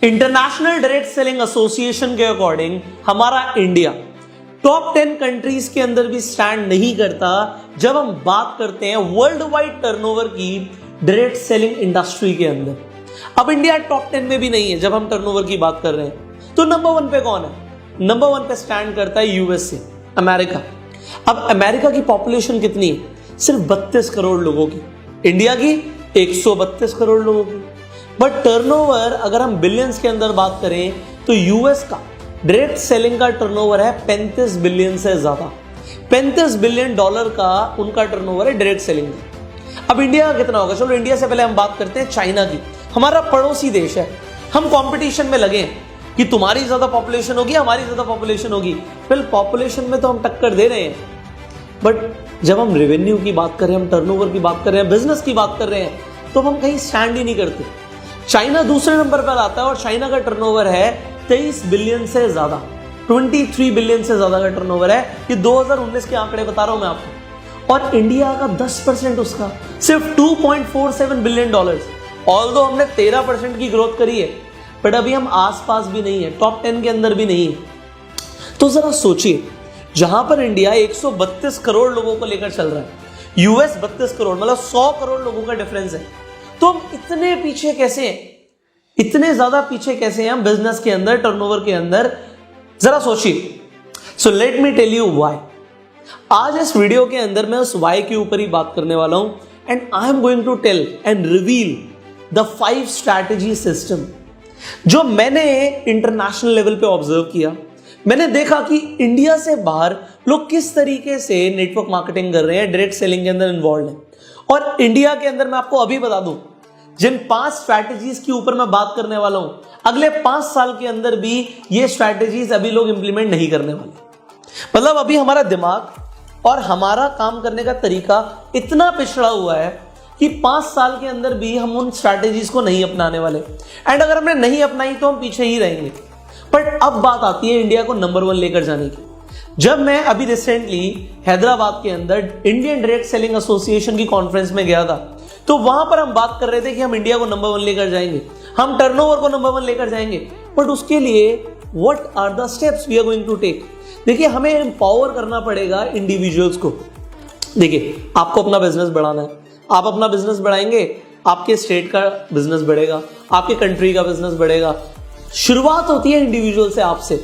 International direct selling association के according हमारा India top 10 countries के अंदर भी स्टैंड नहीं करता जब हम बात करते हैं वर्ल्ड वाइड टर्नओवर की डायरेक्ट सेलिंग इंडस्ट्री के अंदर। अब इंडिया टॉप 10 में भी नहीं है जब हम टर्नओवर की बात कर रहे हैं। तो नंबर 1 पे कौन है? नंबर 1 पे स्टैंड करता है यूएसए, अमेरिका। अब अमेरिका की पॉपुलेशन कितनी है? सिर्फ 32 करोड़ लोगों की। इंडिया की 132 करोड़ लोगों की। बट टर्नओवर अगर हम बिलियंस के अंदर बात करें तो यूएस का डायरेक्ट सेलिंग का टर्नओवर है 35 बिलियन से ज्यादा। 35 बिलियन डॉलर का उनका टर्नओवर है डायरेक्ट सेलिंग का। अब इंडिया का कितना होगा? चलो इंडिया से पहले हम बात करते हैं चाइना की। हमारा पड़ोसी देश है। हम कंपटीशन में लगे हैं कि तुम्हारी ज्यादा पॉपुलेशन होगी, हमारी ज्यादा पॉपुलेशन होगी। फिर पॉपुलेशन में तो हम टक्कर दे रहे हैं, बट जब हम रेवेन्यू की बात कर रहे हैं, हम टर्नओवर की बात कर रहे हैं, बिजनेस की बात कर रहे हैं, तो हम कहीं स्टैंड ही नहीं करते। चाइना दूसरे नंबर पर आता है और चाइना का टर्नओवर है 23 बिलियन से ज्यादा, 23 बिलियन से ज्यादा का टर्नओवर है। ये 2019 के आंकड़े बता रहा हूं मैं आपको। और इंडिया का 10% उसका सिर्फ 2.47 बिलियन डॉलर्स। ऑल्दो हमने 13% की ग्रोथ करी है, बट अभी हम आसपास भी नहीं है, टॉप 10 के अंदर भी नहीं है। तो जरा सोचिए, जहां पर इंडिया 132 करोड़ लोगों को लेकर चल रहा है, यूएस 32 करोड़, मतलब 100 करोड़ लोगों का डिफरेंस है। तो हम इतने पीछे कैसे हैं? इतने ज्यादा पीछे कैसे हैं हम बिजनेस के अंदर, टर्नओवर के अंदर? जरा सोचिए। So let me tell you why. आज इस वीडियो के अंदर मैं उस व्हाई के ऊपर ही बात करने वाला हूं, and I am going to tell and reveal the 5 strategy system जो मैंने इंटरनेशनल लेवल पे ऑब्जर्व किया। मैंने देखा कि इंडिया से बाहर लोग किस तरीके से नेटवर्क मार्केटिंग कर रहे हैं, डायरेक्ट सेलिंग के अंदर इन्वॉल्व है। और इंडिया के अंदर मैं आपको अभी बता दूं, जिन 5 स्ट्रैटेजीज के ऊपर मैं बात करने वाला हूं, अगले 5 साल के अंदर भी ये स्ट्रैटेजीज अभी लोग इंप्लीमेंट नहीं करने वाले। मतलब अभी हमारा दिमाग और हमारा काम करने का तरीका इतना पिछड़ा हुआ है कि 5 साल के अंदर भी हम उन स्ट्रैटेजीज को नहीं अपनाने वाले। एंड अगर हमने नहीं अपनाई तो हम पीछे ही रहेंगे। बट अब बात आती है इंडिया को नंबर 1 लेकर जाने की। जब मैं अभी रिसेंटली हैदराबाद के अंदर इंडियन डायरेक्ट सेलिंग एसोसिएशन की कॉन्फ्रेंस में गया था, तो वहां पर हम बात कर रहे थे कि हम इंडिया को नंबर 1 लेकर जाएंगे, हम टर्नओवर को नंबर 1 लेकर जाएंगे। बट उसके लिए what are the steps we are going to take? देखिए, हमें एम्पावर करना पड़ेगा इंडिविजुअल्स को। देखिए, आपको अपना बिजनेस बढ़ाना है, आप अपना बिजनेस बढ़ाएंगे, आपके स्टेट का बिजनेस बढ़ेगा, आपके कंट्री का बिजनेस बढ़ेगा। शुरुआत होती है इंडिविजुअल से, आपसे।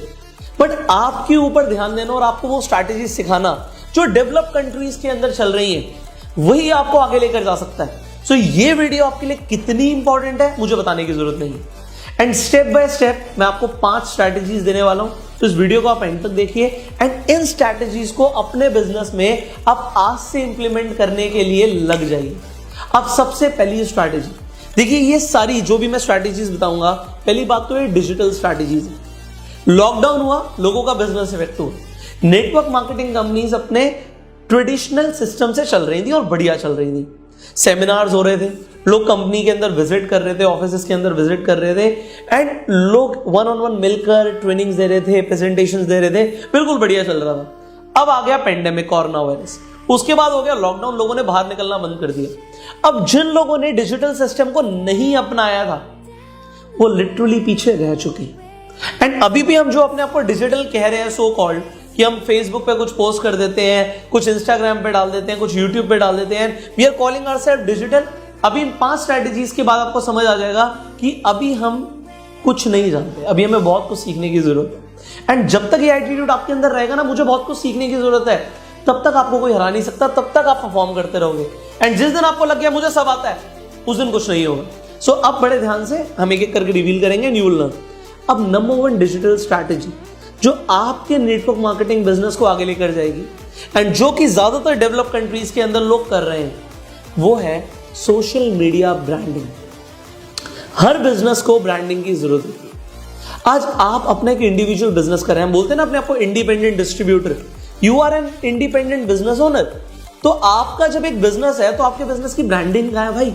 बट आपके ऊपर ध्यान देना और आपको वो स्ट्रैटेजी सिखाना जो डेवलप कंट्रीज के अंदर चल रही हैं, वही आपको आगे लेकर जा सकता है। सो ये वीडियो आपके लिए कितनी इंपॉर्टेंट है मुझे बताने की जरूरत नहीं है। एंड स्टेप बाय स्टेप मैं आपको 5 स्ट्रैटेजीज देने वाला हूं, तो इस वीडियो को आप एंड तक देखिए। एंड इन स्ट्रैटेजीज को अपने बिजनेस में आप आज से इंप्लीमेंट करने के लिए लग जाइए। अब सबसे पहली स्ट्रैटेजी देखिए, ये सारी जो भी मैं स्ट्रैटेजीज बताऊंगा, पहली बात तो ये डिजिटल स्ट्रैटेजीज है। लॉकडाउन हुआ, लोगों का बिजनेस इफेक्ट हुआ, नेटवर्क मार्केटिंग कंपनीज अपने ट्रेडिशनल सिस्टम से चल रही थी और बढ़िया चल रही थी। सेमिनार्स हो रहे थे, लोग कंपनी के अंदर विजिट कर रहे थे, ऑफिस के अंदर विजिट कर रहे थे, एंड लोग 1-on-1 मिलकर ट्रेनिंग्स दे रहे थे, प्रेजेंटेशंस दे रहे थे, बिल्कुल बढ़िया चल रहा था। अब आ गया पेंडेमिक, कोरोना वायरस, उसके बाद हो गया लॉकडाउन, लोगों ने बाहर निकलना बंद कर दिया। अब जिन लोगों ने डिजिटल सिस्टम को नहीं अपनाया था, वो लिटरली पीछे रह चुके हैं। एंड अभी भी हम जो अपने आप को डिजिटल कह रहे हैं, सो कॉल्ड, कि हम फेसबुक पे कुछ पोस्ट कर देते हैं, कुछ इंस्टाग्राम पे डाल देते हैं, कुछ यूट्यूब पे डाल देते हैं, we are calling ourselves digital. अभी इन 5 स्ट्रैटेजीज के बाद आपको समझ आ जाएगा कि अभी हम कुछ नहीं जानते, अभी हमें बहुत कुछ सीखने की जरूरत है। एंड जब तक ये एटीट्यूड आपके अंदर रहेगा ना, मुझे बहुत कुछ सीखने की जरूरत है, तब तक आपको कोई हरा नहीं सकता, तब तक आप परफॉर्म करते रहोगे। एंड जिस दिन आपको लग गया मुझे सब आता है, उस दिन कुछ नहीं होगा। सो अब बड़े ध्यान से हम एक एक करके रिवील करेंगे एंड यू विल लर्न। अब नंबर 1 डिजिटल स्ट्रैटेजी जो आपके नेटवर्क मार्केटिंग बिजनेस को आगे लेकर जाएगी, एंड जो कि ज्यादातर डेवलप कंट्रीज के अंदर लोग कर रहे हैं, वो है सोशल मीडिया ब्रांडिंग। हर बिजनेस को ब्रांडिंग की जरूरत है। आज आप अपने एक इंडिविजुअल बिजनेस कर रहे हैं, बोलते हैं ना अपने आपको independent distributor, you are an independent business owner. तो आपका जब एक बिजनेस है, तो आपके बिजनेस की ब्रांडिंग कहां है भाई?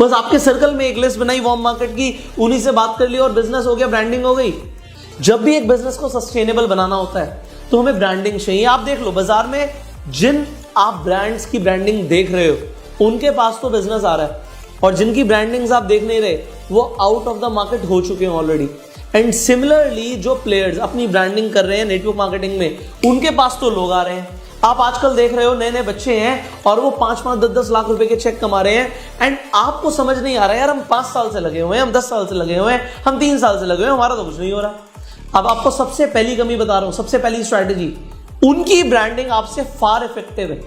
बस आपके सर्कल में एक लिस्ट बनाई वार्म मार्केट की, उन्हीं से बात कर ली और बिजनेस हो गया, ब्रांडिंग हो गई। जब भी एक बिजनेस को सस्टेनेबल बनाना होता है, तो हमें ब्रांडिंग चाहिए। आप देख लो, बाजार में जिन आप ब्रांड्स की ब्रांडिंग देख रहे हो, उनके पास तो बिजनेस आ रहा है, और जिनकी ब्रांडिंग्स आप देख नहीं रहे, वो आउट ऑफ द मार्केट हो चुके हैं ऑलरेडी। एंड सिमिलरली जो प्लेयर्स अपनी ब्रांडिंग कर रहे हैं नेटवर्क मार्केटिंग में, उनके पास तो लोग आ रहे हैं। आप आजकल देख रहे हो नए नए बच्चे हैं और वो 5-5, 10-10 लाख रुपए के चेक कमा रहे हैं। एंड आपको समझ नहीं आ रहा है यार, हम 5 साल से लगे हुए हैं, हम 10 साल से लगे हुए हैं, हम 3 साल से लगे हुए हैं, हमारा तो कुछ नहीं हो रहा। अब आपको सबसे पहली कमी बता रहा हूं, सबसे पहली स्ट्रैटेजी, उनकी ब्रांडिंग आपसे फार इफेक्टिव है।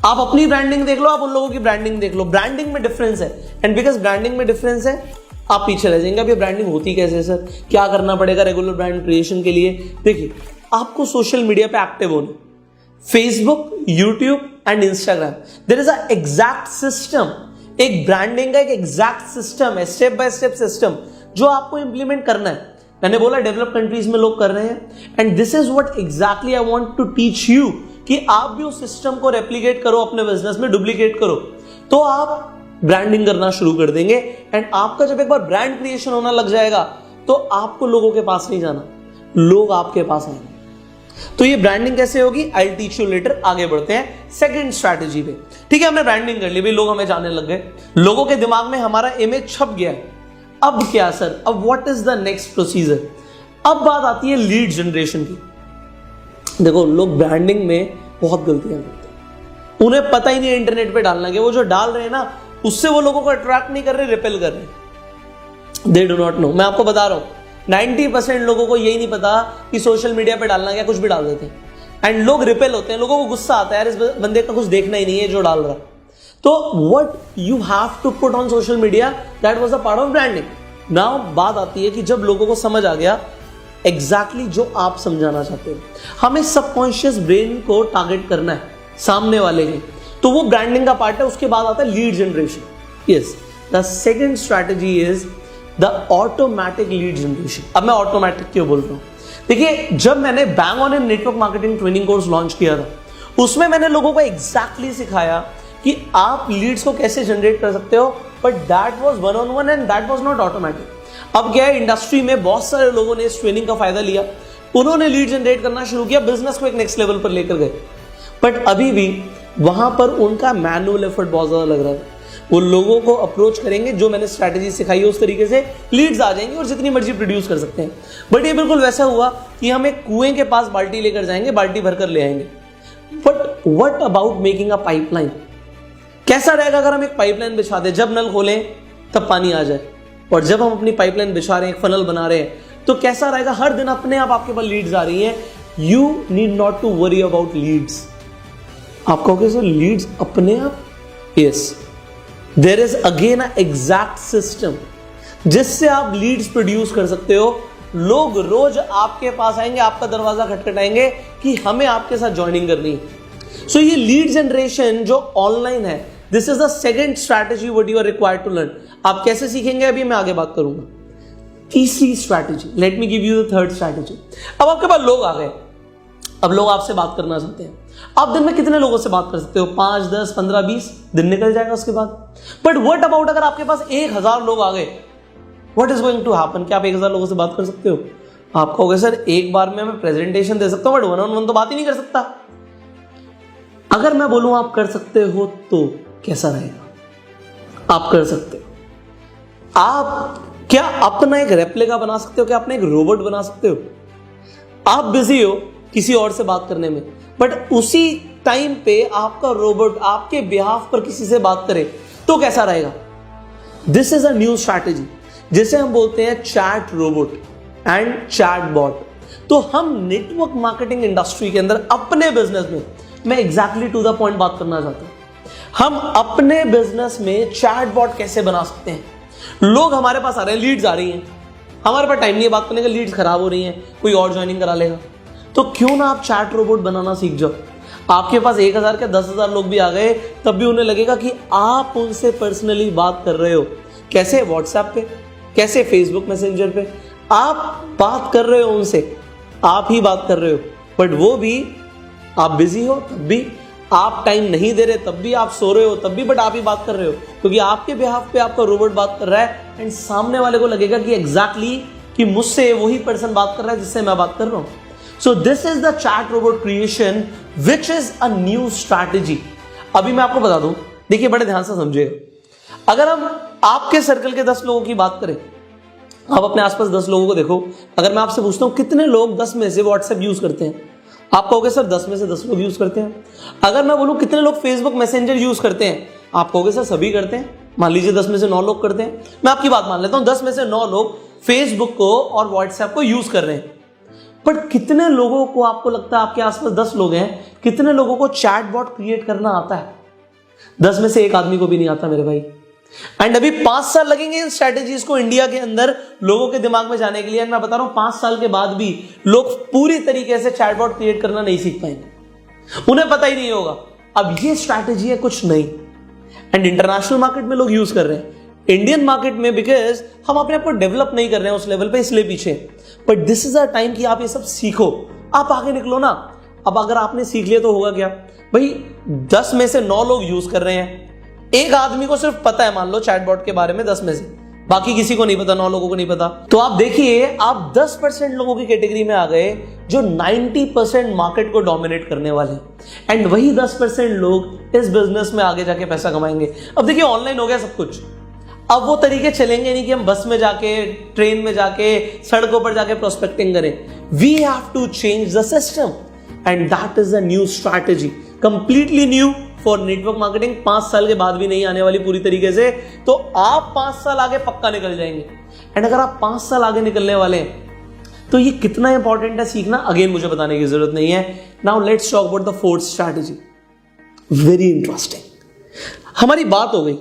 आप अपनी ब्रांडिंग देख लो, आप उन लोगों की ब्रांडिंग देख लो, ब्रांडिंग में डिफरेंस है। एंड बिकॉज ब्रांडिंग में डिफरेंस है, आप पीछे रह जाएंगे। अब ये ब्रांडिंग होती कैसे है सर, क्या करना पड़ेगा रेगुलर ब्रांड क्रिएशन के लिए? देखिए, आपको सोशल मीडिया पे एक्टिव होना, Facebook, YouTube and Instagram, there is a exact system. एक ब्रांडिंग का एक एग्जैक्ट सिस्टम है, स्टेप बाय स्टेप सिस्टम, जो आपको इंप्लीमेंट करना है। मैंने बोला डेवलप कंट्रीज में लोग कर रहे हैं, and this is what exactly I want to teach you, कि आप भी उस सिस्टम को रेप्लिकेट करो, अपने बिजनेस में डुप्लीकेट करो, तो आप ब्रांडिंग करना शुरू कर देंगे। एंड आपका जब एक बार ब्रांड क्रिएशन होना लग जाएगा, तो आपको लोगों के पास नहीं जाना, लोग आपके पास आएंगे। तो ये ब्रांडिंग कैसे होगी, I will teach you later. आगे बढ़ते हैं सेकंड स्ट्रैटेजी पे। ठीक है, हमने ब्रांडिंग कर ली, भाई लोग हमें जानने लग गए, लोगों के दिमाग में हमारा इमेज छप गया है। अब क्या सर, अब what is the next procedure? अब बात आती है लीड जनरेशन की। देखो, लोग ब्रांडिंग में बहुत गलतियां करते हैं, उन्हें पता ही नहीं है इंटरनेट पे डालना, कि वो जो डाल रहे हैं ना, उससे वो लोगों को अट्रैक्ट नहीं कर रहे, रिपेल कर रहे। They do not know. मैं आपको बता रहा हूं, 90% लोगों को यही नहीं पता कि सोशल मीडिया पे डालना क्या, कुछ भी डाल देते हैं। एंड लोग रिपेल होते हैं, लोगों को गुस्सा आता है, यार इस बंदे का कुछ देखना ही नहीं है जो डाल रहा। तो what you have to put on social media, that was a part of branding. Now बात आती है कि जब लोगों को समझ आ गया एग्जैक्टली जो आप समझाना चाहते हो, हमें सबकॉन्शियस ब्रेन को टारगेट करना है सामने वाले के, तो वो ब्रांडिंग का पार्ट है। उसके बाद आता है lead generation. Yes, the second strategy is the automatic lead generation. अब मैं ऑटोमेटिक क्यों बोल रहा हूं? देखिए, जब मैंने bang on in network marketing training course launch किया था, उसमें मैंने लोगों को एग्जैक्टली सिखाया कि आप लीड्स को कैसे जनरेट कर सकते हो, but that was one on one and that was not automatic. अब क्या है, इंडस्ट्री में बहुत सारे लोगों ने इस ट्रेनिंग का फायदा लिया, उन्होंने लीड जनरेट करना शुरू किया, बिजनेस को एक नेक्स्ट लेवल पर लेकर गए, बट अभी भी वहां पर उनका मैनुअल एफर्ट बहुत ज्यादा लग रहा है। वो लोगों को अप्रोच करेंगे, जो मैंने स्ट्रैटेजी सिखाई है उस तरीके से लीड्स आ जाएंगे और जितनी मर्जी प्रोड्यूस कर सकते हैं। बट ये बिल्कुल वैसा हुआ कि हम एक कुएं के पास बाल्टी लेकर जाएंगे, बाल्टी भरकर ले आएंगे। But what about making a pipeline? कैसा रहेगा अगर हम एक पाइपलाइन बिछा दें, जब नल खोलें तब पानी आ जाए, और जब हम अपनी पाइपलाइन बिछा रहे हैं, एक फनल बना रहे हैं, तो कैसा रहेगा, हर दिन अपने आप आपके पास लीड्स आ रही हैं। You need not to worry about leads. आप कहोगे सर लीड्स अपने आप? Yes, there is again a exact system जिससे आप लीड्स प्रोड्यूस कर सकते हो। लोग रोज आपके पास आएंगे, आपका दरवाजा खटखटाएंगे कि हमें आपके साथ ज्वाइनिंग करनी है। सो ये लीड जनरेशन जो ऑनलाइन है, this is the second strategy what you are required to learn. आप कैसे सीखेंगे अभी मैं आगे बात करूंगा। तीसरी strategy, let me give you the third strategy. अब आपके पास लोग आ गए, अब लोग आपसे बात करना चाहते हैं। आप दिन में कितने लोगों से बात कर सकते हो? 5, 10, 15, 20 दिन निकल जाएगा उसके बाद। बट व्हाट अबाउट अगर आपके पास 1000 लोग आ गए, what is going to happen? क्या आप 1000 लोगों से बात कर सकते हो? आप कहोगे सर एक बार में मैं प्रेजेंटेशन दे सकता हूं, बट वन ऑन वन तो बात ही नहीं कर सकता। अगर मैं बोलूं आप कर सकते हो, तो कैसा रहेगा? आप कर सकते हो। आप क्या अपना एक रेप्लिका बना सकते हो? क्या अपना एक रोबोट बना सकते हो? आप बिजी हो किसी और से बात करने में, बट उसी टाइम पे आपका रोबोट आपके बिहाफ पर किसी से बात करे, तो कैसा रहेगा? This is a new strategy जिसे हम बोलते हैं chat robot and chat bot. तो हम नेटवर्क मार्केटिंग इंडस्ट्री के अंदर अपने बिजनेस में, मैं एग्जैक्टली टू द पॉइंट बात करना चाहता हूं, हम अपने बिजनेस में चैट बॉट कैसे बना सकते हैं। लोग हमारे पास आ रहे हैं, लीड्स आ रही हैं, हमारे पास टाइम नहीं है बात करने का, लीड्स खराब हो रही हैं, कोई और ज्वाइनिंग करा लेगा, तो क्यों ना आप चैट रोबोट बनाना सीख जाओ। आपके पास 1000 के 10,000 लोग भी आ गए, तब भी उन्हें लगेगा कि आप उनसे पर्सनली बात कर रहे हो। कैसे? व्हाट्सएप पे, कैसे फेसबुक मैसेंजर पे आप बात कर रहे हो उनसे, आप ही बात कर रहे हो, बट वो भी आप बिजी हो तब भी, आप टाइम नहीं दे रहे तब भी, आप सो रहे हो तब भी, बट आप ही बात कर रहे हो, क्योंकि आपके बिहाफ पे आपका रोबोट बात कर रहा है। एंड सामने वाले को लगेगा कि एग्जैक्टली कि मुझसे वही पर्सन बात कर रहा है जिससे मैं बात कर रहा हूं। सो this is the chat robot creation which is a new strategy. अभी मैं आपको बता दूं, देखिए बड़े ध्यान से समझिएगा। अगर हम आपके सर्कल के 10 लोगों की बात करें, आप अपने आसपास 10 लोगों को देखो, अगर मैं आपसे पूछता हूं कितने लोग 10 में से व्हाट्सएप यूज करते हैं, आप कहोगे सर 10 में से 10 लोग यूज करते हैं। अगर मैं बोलूं कितने लोग फेसबुक मैसेंजर यूज करते हैं, आप कहोगे सर सभी करते हैं। मान लीजिए 10 में से 9 लोग करते हैं, मैं आपकी बात मान लेता हूं 10 में से 9 लोग फेसबुक को और व्हाट्सएप को यूज कर रहे हैं। पर कितने लोगों को आपको लगता है, आपके आसपास 10 लोग हैं, कितने लोगों को चैटबॉट क्रिएट करना आता है? 10 में से 1 आदमी को भी नहीं आता मेरे भाई। एंड अभी 5 साल लगेंगे इन स्ट्रेटेजीज को इंडिया के अंदर लोगों के दिमाग में जाने के लिए। एंड मैं बता रहा हूं 5 साल के बाद भी लोग पूरी तरीके से चैटबॉट क्रिएट करना नहीं सीख पाएंगे, उन्हें पता ही नहीं होगा। अब ये स्ट्रैटेजी है कुछ नहीं, एंड इंटरनेशनल मार्केट में लोग यूज कर रहे हैं, इंडियन मार्केट में बिकॉज हम अपने आप को डेवलप नहीं कर रहे हैं उस लेवल पे, इसलिए पीछे। But this is a time कि आप ये सब सीखो, आप आगे निकलो ना। अब अगर आपने सीख लिया तो होगा क्या भाई, 10 में से 9 लोग यूज कर रहे हैं, 1 आदमी को सिर्फ पता है मान लो चैटबॉट के बारे में 10 में से, बाकी किसी को नहीं पता, 9 लोगों को नहीं पता। तो आप देखिए आप 10% लोगों की कैटेगरी में आ गए जो 90% मार्केट को डोमिनेट करने वाले हैं, एंड वही 10% लोग इस बिजनेस में आगे जाके पैसा कमाएंगे। अब देखिए ऑनलाइन हो गया सब कुछ, अब वो तरीके चलेंगे नहीं कि हम बस में जाके, ट्रेन में जाके, सड़कों पर जाके प्रोस्पेक्टिंग करें। We have to change the system and that is a new strategy, completely new for network marketing. 5 साल के बाद भी नहीं आने वाली पूरी तरीके से, तो आप 5 साल आगे पक्का निकल जाएंगे। एंड अगर आप 5 साल आगे निकलने वाले हैं तो ये कितना इंपॉर्टेंट है सीखना, अगेन मुझे बताने की जरूरत नहीं है। Now let's talk about the 4th strategy, very interesting. हमारी बात हो गई,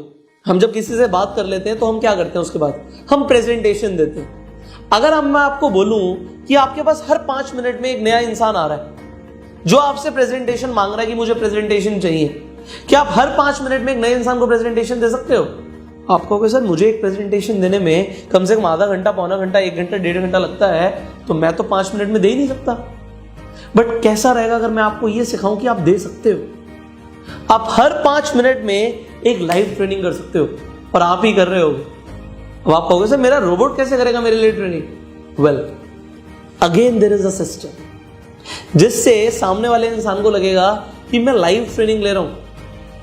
हम जब किसी से बात कर लेते हैं तो हम क्या करते हैं, उसके बाद हम प्रेजेंटेशन देते हैं। अगर मैं आपको बोलूं कि आपके पास हर 5 मिनट में एक नया इंसान आ रहा है जो आपसे प्रेजेंटेशन मांग रहा है कि मुझे प्रेजेंटेशन चाहिए, क्या आप हर 5 मिनट में एक नए इंसान को प्रेजेंटेशन दे सकते हो? आप कहोगे सर मुझे एक प्रेजेंटेशन देने में कम से कम आधा घंटा, पौना घंटा, 1 घंटा, 1.5 घंटा लगता है, तो मैं तो 5 मिनट में दे ही नहीं सकता। बट कैसा रहेगा अगर मैं आपको यह सिखाऊं कि आप दे सकते हो? आप हर 5 मिनट में एक लाइव ट्रेनिंग कर सकते हो, और आप ही कर रहे होगे। अब आप कहोगे सर मेरा रोबोट कैसे करेगा मेरे लिए training? Well again there is a system जिससे सामने वाले इंसान को लगेगा कि मैं लाइव ट्रेनिंग ले रहा हूं।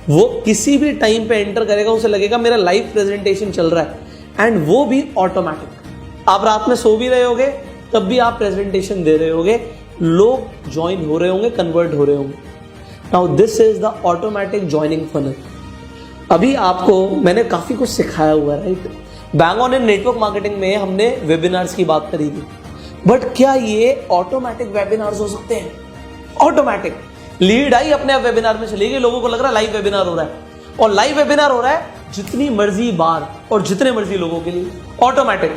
वो किसी भी टाइम पे एंटर करेगा, उसे लगेगा मेरा लाइव प्रेजेंटेशन चल रहा है, एंड वो भी ऑटोमेटिक। आप रात में सो भी रहे होगे तब भी आप प्रेजेंटेशन दे रहे होगे, लोग ज्वाइन हो रहे होंगे, कन्वर्ट हो रहे होंगे। Now this is the automatic joining funnel. अभी आपको मैंने काफी कुछ सिखाया हुआ है, right? Bang on in network marketing में हमने वेबिनार्स की बात करी थी, बट क्या ये ऑटोमेटिक वेबिनार्स हो सकते हैं? ऑटोमेटिक लीड आई अपने आप वेबिनार में चली गई, लोगों को लग रहा है लाइव वेबिनार हो रहा है, और लाइव वेबिनार हो रहा है जितनी मर्जी बार और जितने मर्जी लोगों के लिए, ऑटोमेटिक,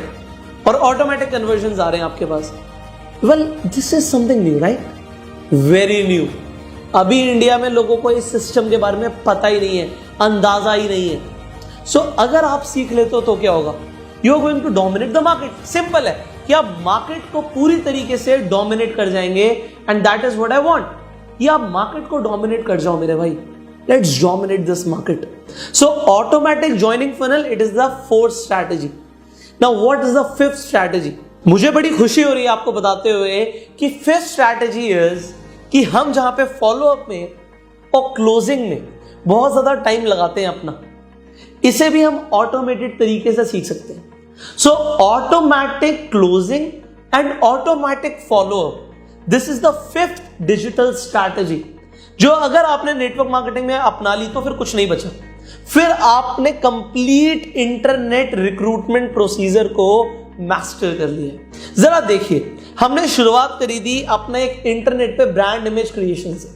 और ऑटोमेटिक कन्वर्जन आ रहे हैं आपके पास। Well this is something new, right? Very new. अभी इंडिया में लोगों को इस सिस्टम के बारे में पता ही नहीं है, अंदाजा ही नहीं है। सो अगर आप सीख लेते हो तो क्या होगा? You are going to dominate the market. Simple है कि आप मार्केट को पूरी तरीके से डोमिनेट कर जाएंगे, and that is what I want. ये आप मार्केट को डोमिनेट कर जाओ मेरे भाई, let's dominate this market. So automatic joining funnel, it is the 4th strategy. Now what is the 5th strategy? मुझे बड़ी खुशी हो रही है आपको बताते हुए कि 5th स्ट्रैटेजी इज कि हम जहां पे फॉलोअप में और क्लोजिंग में बहुत ज्यादा टाइम लगाते हैं अपना, इसे भी हम ऑटोमेटेड तरीके से सीख सकते हैं। सो automatic closing and automatic follow up, this is the 5th digital strategy, जो अगर आपने नेटवर्क मार्केटिंग में अपना ली तो फिर कुछ नहीं बचा, फिर आपने कंप्लीट इंटरनेट रिक्रूटमेंट प्रोसीजर को मास्टर कर लिया। जरा देखिए, हमने शुरुआत करी थी अपने एक इंटरनेट पे ब्रांड इमेज क्रिएशन से,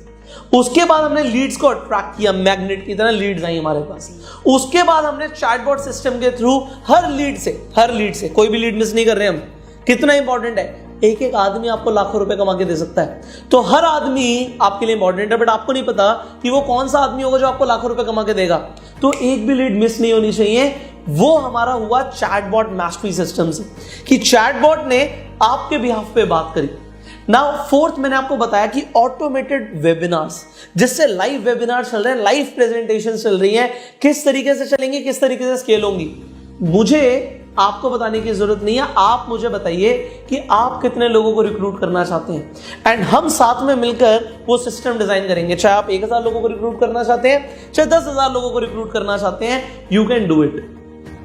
उसके बाद हमने लीड्स को अट्रैक्ट किया, मैग्नेट की तरह लीड्स आई हमारे पास। उसके बाद हमने चैटबॉट सिस्टम के थ्रू हर लीड से कोई भी लीड मिस नहीं कर रहे हम। कितना इंपॉर्टेंट है, एक एक आदमी आपको लाखों रुपए कमा के दे सकता है, तो हर आदमी आपके लिए इंपॉर्टेंट है, बट आपको नहीं पता कि वो कौन सा आदमी होगा जो आपको लाखों रुपए कमा के देगा। तो एक भी लीड मिस नहीं होनी चाहिए। वो हमारा हुआ चैटबॉट मास्टरी सिस्टम से, कि चैटबॉट ने आपके बिहाफ पे बात करी। नाउ 4th मैंने आपको बताया कि ऑटोमेटेड वेबिनार्स, जिससे लाइव वेबिनार चल रहे हैं, लाइव प्रेजेंटेशन चल रही है, किस तरीके से चलेंगी, किस तरीके से स्केल होंगी, मुझे आपको बताने की जरूरत नहीं है। आप मुझे बताइए कि आप कितने लोगों को रिक्रूट करना चाहते हैं, एंड हम साथ में मिलकर वो सिस्टम डिजाइन करेंगे। चाहे आप 1000 लोगों को रिक्रूट करना चाहते हैं, चाहे 10,000 लोगों को रिक्रूट करना चाहते हैं, you can do it.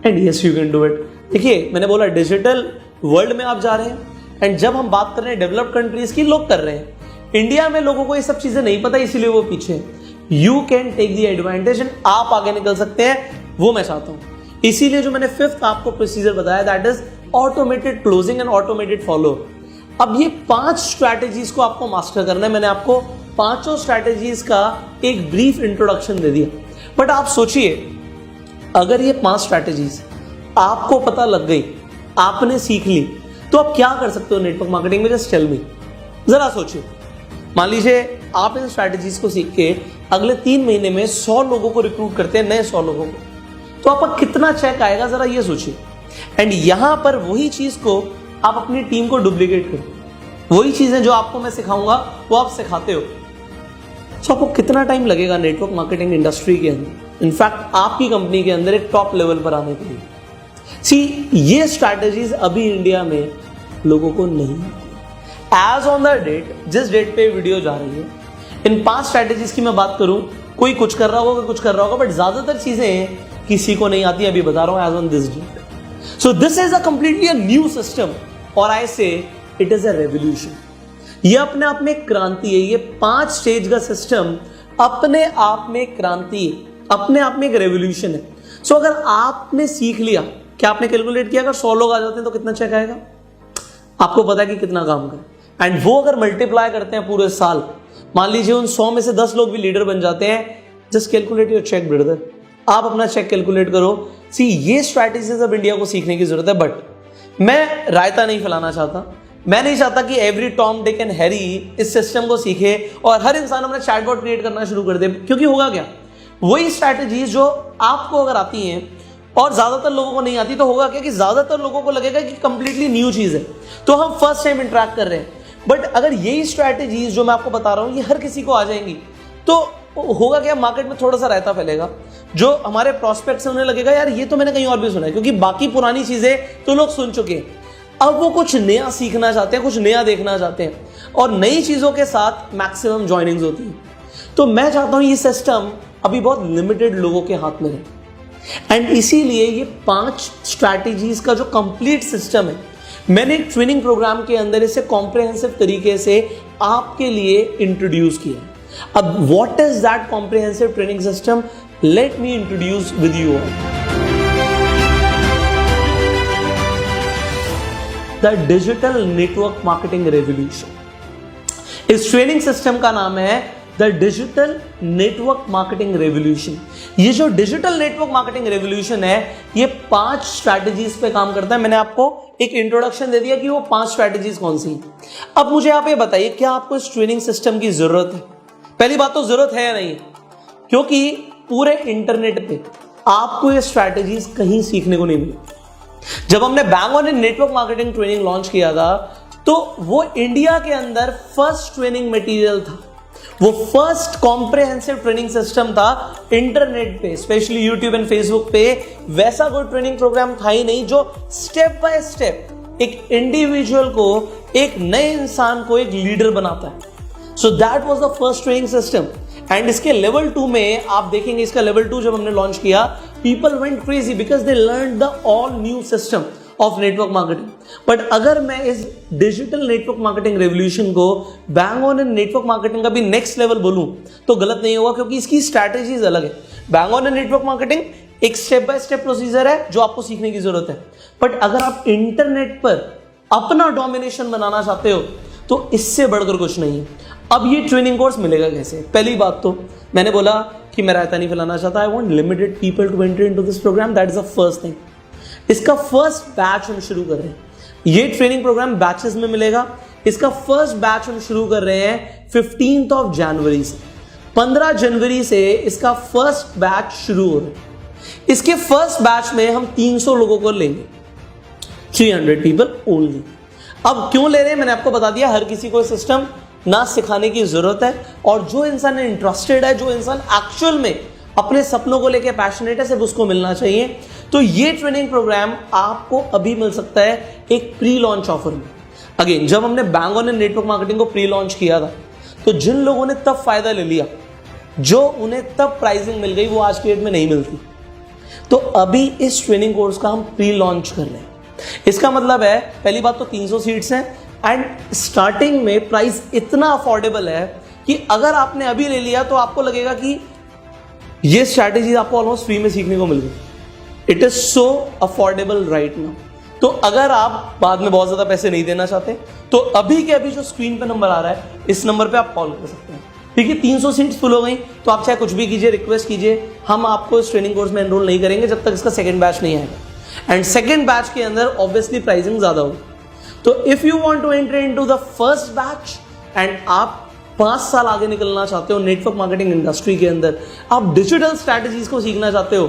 And yes you can do it. देखिए मैंने बोला डिजिटल वर्ल्ड में आप जा रहे हैं, एंड जब हम बात कर रहे हैं डेवलप्ड कंट्रीज की, लोग कर रहे हैं। इंडिया में लोगों को ये सब चीजें नहीं पता, इसीलिए वो पीछे हैं। You can take the advantage and आप आगे निकल सकते हैं, वो मैं चाहता हूं। इसीलिए जो मैंने फिफ्थ आपको प्रोसीजर बताया, that is automated closing and automated follow. अब ये 5 स्ट्रैटेजीज को आपको मास्टर करना है। मैंने आपको 5 स्ट्रैटेजीज का एक ब्रीफ इंट्रोडक्शन दे दिया, बट आप सोचिए अगर ये 5 स्ट्रैटेजीज आपको पता लग गई, आपने सीख ली, तो आप क्या कर सकते हो नेटवर्क मार्केटिंग में? Just tell me. जरा सोचिए, मान लीजिए आप इन स्ट्रैटेजीज को सीख के अगले 3 महीने में 100 लोगों को रिक्रूट करते हैं, नए 100 लोगों को, तो आपका कितना चेक आएगा? जरा ये सोचिए। एंड यहां पर वही चीज को आप अपनी टीम को डुप्लीकेट करो। वही चीजें जो आपको मैं सिखाऊंगा वो आप सिखाते हो। तो आपको कितना टाइम लगेगा नेटवर्क मार्केटिंग इंडस्ट्री के अंदर, इनफैक्ट आपकी कंपनी के अंदर एक टॉप लेवल पर आने के लिए? सी, ये स्ट्रैटेजीज अभी इंडिया में लोगों को नहीं आती। एज ऑन द डेट, जिस डेट पे वीडियो जा रही है, इन 5 स्ट्रैटेजीज की मैं बात करूं, कोई कुछ कर रहा होगा, कुछ कर रहा होगा, बट ज्यादातर चीजें किसी को नहीं आती। अभी बता रहा हूं as on this date. So this is a completely a new system, और आई से इट इज अ रेवोल्यूशन। ये अपने आप में क्रांति है। ये 5 स्टेज का सिस्टम अपने आप में क्रांति है, अपने आप में एक रेवोल्यूशन है। सो अगर आपने सीख लिया, क्या आपने कैलकुलेट किया अगर 100 लोग आ जाते हैं तो कितना चेक आएगा? आपको पता है कि कितना काम करें, एंड वो अगर मल्टीप्लाई करते हैं पूरे साल, मान लीजिए उन 100 में से 10 लोग भी लीडर बन जाते हैं, just calculate your check brother. आप अपना चेक कैलकुलेट करो। सी, ये स्ट्रैटेजीज अब इंडिया को सीखने की जरूरत है, बट मैं रायता नहीं फैलाना चाहता। मैं नहीं चाहता कि every Tom Dick and Harry इस सिस्टम को सीखे और हर इंसान अपना चैटबॉट क्रिएट करना शुरू कर दे, क्योंकि होगा क्या? वही स्ट्रैटेजीज जो आपको अगर आती हैं और ज्यादातर लोगों को नहीं आती, तो होगा क्या कि ज्यादातर लोगों को लगेगा कि कंप्लीटली न्यू चीज है, तो हम फर्स्ट टाइम इंटरेक्ट कर रहे हैं। बट अगर यही स्ट्रैटेजीज जो मैं आपको बता रहा हूं ये हर किसी को आ जाएंगी, तो होगा क्या? मार्केट में थोड़ा सा रायता फैलेगा। जो हमारे प्रोस्पेक्ट्स हैं उन्हें लगेगा यार ये तो मैंने कहीं और भी सुना है, क्योंकि बाकी पुरानी चीजें तो लोग सुन चुके हैं। अब वो कुछ नया सीखना चाहते हैं, कुछ नया देखना चाहते हैं, और नई चीजों के साथ मैक्सिमम ज्वाइनिंग्स होती है। तो मैं चाहता हूं ये सिस्टम अभी बहुत लिमिटेड लोगों के हाथ में है, एंड इसीलिए ये 5 स्ट्रैटेजीज का जो कंप्लीट सिस्टम है, मैंने एक ट्रेनिंग प्रोग्राम के अंदर इसे कॉम्प्रिहेंसिव तरीके से आपके लिए इंट्रोड्यूस किया। अब what is that comprehensive training system? Let me introduce with you all the digital network marketing revolution. इस ट्रेनिंग सिस्टम का नाम है the digital network marketing revolution. ये जो डिजिटल नेटवर्क मार्केटिंग रेवोल्यूशन है, ये 5 स्ट्रैटेजीज पे काम करता है। मैंने आपको एक इंट्रोडक्शन दे दिया कि वो 5 स्ट्रैटेजीज कौन सी हैं। अब मुझे आप ये बताइए, क्या आपको इस ट्रेनिंग सिस्टम की जरूरत है? पहली बात तो जरूरत है या नहीं? क्योंकि पूरे इंटरनेट पे आपको ये स्ट्रैटेजीज कहीं सीखने को नहीं मिली। जब हमने bang on network marketing training launch किया था, तो वो इंडिया के अंदर फर्स्ट ट्रेनिंग मटेरियल था, वो फर्स्ट कॉम्प्रिहेंसिव ट्रेनिंग सिस्टम था इंटरनेट पे, स्पेशली यूट्यूब एंड फेसबुक पे। वैसा कोई ट्रेनिंग प्रोग्राम था ही नहीं जो स्टेप बाय स्टेप एक इंडिविजुअल को, एक नए इंसान को एक लीडर बनाता है। So that was the first training system, and इसके लेवल 2 में आप देखेंगे, इसका लेवल 2 जब हमने लॉन्च किया, people went crazy because they learn the all new system of network marketing. But अगर मैं इस डिजिटल नेटवर्क मार्केटिंग रेवोल्यूशन को बैंग ऑन नेटवर्क मार्केटिंग का भी नेक्स्ट लेवल बोलूं तो गलत नहीं होगा, क्योंकि इसकी स्ट्रैटेजीज अलग है। बैंग ऑन नेटवर्क मार्केटिंग एक स्टेप बाय स्टेप प्रोसीजर है जो आपको सीखने की जरूरत है, बट अगर आप इंटरनेट पर अपना डोमिनेशन बनाना चाहते हो तो इससे बढ़कर कुछ नहीं है। अब ये ट्रेनिंग कोर्स मिलेगा कैसे? पहली बात तो मैंने बोला कि मैं रायता नहीं फैलाना चाहता, I want limited people to enter into this program, that is the first thing. इसका फर्स्ट बैच हम शुरू कर रहे हैं। ये ट्रेनिंग प्रोग्राम बैचेस में मिलेगा। इसका फर्स्ट बैच हम शुरू कर रहे हैं 15 जनवरी से। 15 जनवरी से इसका फर्स्ट बैच शुरू हो रहा है। इसके फर्स्ट बैच में हम 300 लोगों को लेंगे, 300 पीपल ओनली। अब क्यों ले रहे हैं मैंने आपको बता दिया। हर किसी को सिस्टम ना सिखाने की जरूरत है, और जो इंसान इंटरेस्टेड है, जो इंसान एक्चुअल में अपने सपनों को लेकर पैशनेट है, सिर्फ उसको मिलना चाहिए। तो ये ट्रेनिंग प्रोग्राम आपको अभी मिल सकता है एक प्री लॉन्च ऑफर में। अगेन, जब हमने बैंग ऑन नेटवर्क मार्केटिंग को प्री लॉन्च किया था, तो जिन लोगों ने तब फायदा ले लिया, जो उन्हें तब प्राइसिंग मिल गई, वो आज की डेट में नहीं मिलती। तो अभी इस ट्रेनिंग कोर्स का हम प्री लॉन्च कर रहे हैं। इसका मतलब है, पहली बात तो 300 सीट्स हैं एंड स्टार्टिंग में प्राइस इतना अफोर्डेबल है कि अगर आपने अभी ले लिया तो आपको लगेगा कि ये स्ट्रैटेजी आपको ऑलमोस्ट फ्री में सीखने को मिल गई। It is so affordable right now. तो अगर आप बाद में बहुत ज्यादा पैसे नहीं देना चाहते तो अभी के अभी जो स्क्रीन पे नंबर आ रहा है, इस नंबर पे आप कॉल कर सकते हैं। ठीक है, 300 सीट्स फुल हो गई तो आप चाहे कुछ भी कीजिए, रिक्वेस्ट कीजिए, हम आपको इस ट्रेनिंग कोर्स में एनरोल नहीं करेंगे जब तक इसका सेकंड बैच नहीं आएगा। एंड सेकंड बैच के अंदर ऑब्वियसली प्राइसिंग ज्यादा होगी। तो if you want to enter into the first batch and आप 5 साल आगे निकलना चाहते हो नेटवर्क मार्केटिंग इंडस्ट्री के अंदर, आप डिजिटल स्ट्रैटेजीज को सीखना चाहते हो,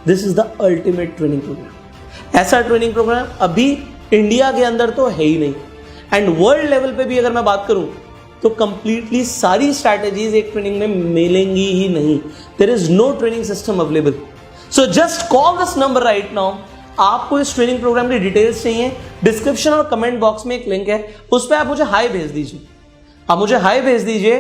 this is the ultimate training program. ऐसा ट्रेनिंग प्रोग्राम अभी इंडिया के अंदर तो है ही नहीं एंड वर्ल्ड लेवल पे भी अगर मैं बात करूं तो कंप्लीटली सारी स्ट्रैटेजीज एक ट्रेनिंग में मिलेंगी ही नहीं। There is no training system available. So just call this number right now. आपको इस ट्रेनिंग प्रोग्राम की डिटेल्स चाहिए, डिस्क्रिप्शन और कमेंट बॉक्स में एक लिंक है, उस पर आप मुझे हाई भेज दीजिए। आप मुझे हाई भेज दीजिए।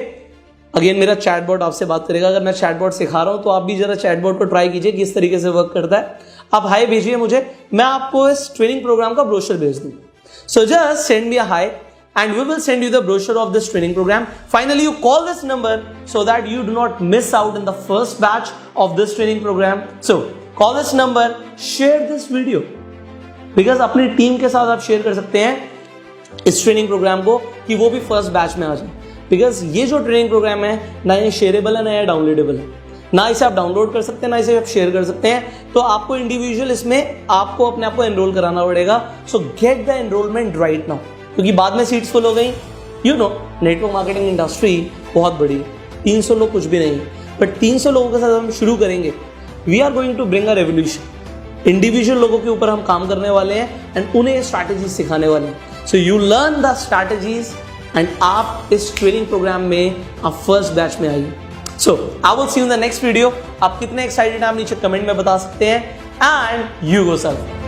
अगेन मेरा चैटबॉट आपसे बात करेगा। अगर मैं चैटबॉट सिखा रहा हूं तो आप भी जरा चैटबॉट को ट्राई कीजिए किस तरीके से वर्क करता है। आप हाई भेजिए मुझे, मैं आपको इस ट्रेनिंग प्रोग्राम का ब्रोशर भेज दूंगा। So just send me a high and we will send you the brochure of this training program. Finally, you call this number so that you do not miss out in the first batch of this training program. So call this number, share this video because अपनी team के साथ आप share कर सकते हैं इस training programme को कि वो भी फर्स्ट बैच में आ जाए। बिकॉज ये जो ट्रेनिंग प्रोग्राम है ना ये शेयरेबल है ना ये डाउनलोडेबल है, ना इसे आप डाउनलोड कर सकते हैं ना इसे आप शेयर कर सकते हैं। तो आपको इंडिविजुअल इसमें आपको अपने आप को एनरोल कराना पड़ेगा। सो get the enrolment right now, क्योंकि बाद में सीट्स फुल हो गई। You know network marketing industry बहुत बड़ी है, 300 लोग कुछ भी नहीं, बट 300 लोगों के साथ हम शुरू करेंगे। We are going to bring a revolution. Individual लोगों के ऊपर हम काम करने वाले हैं एंड उन्हें स्ट्रैटेजीज सिखाने वाले हैं। So you learn the strategies and आप इस ट्रेनिंग प्रोग्राम में आप फर्स्ट बैच में आइए। So I will see you in the next video. आप कितने एक्साइटेड हैं आप नीचे कमेंट में बता सकते हैं एंड यू गो सर्व।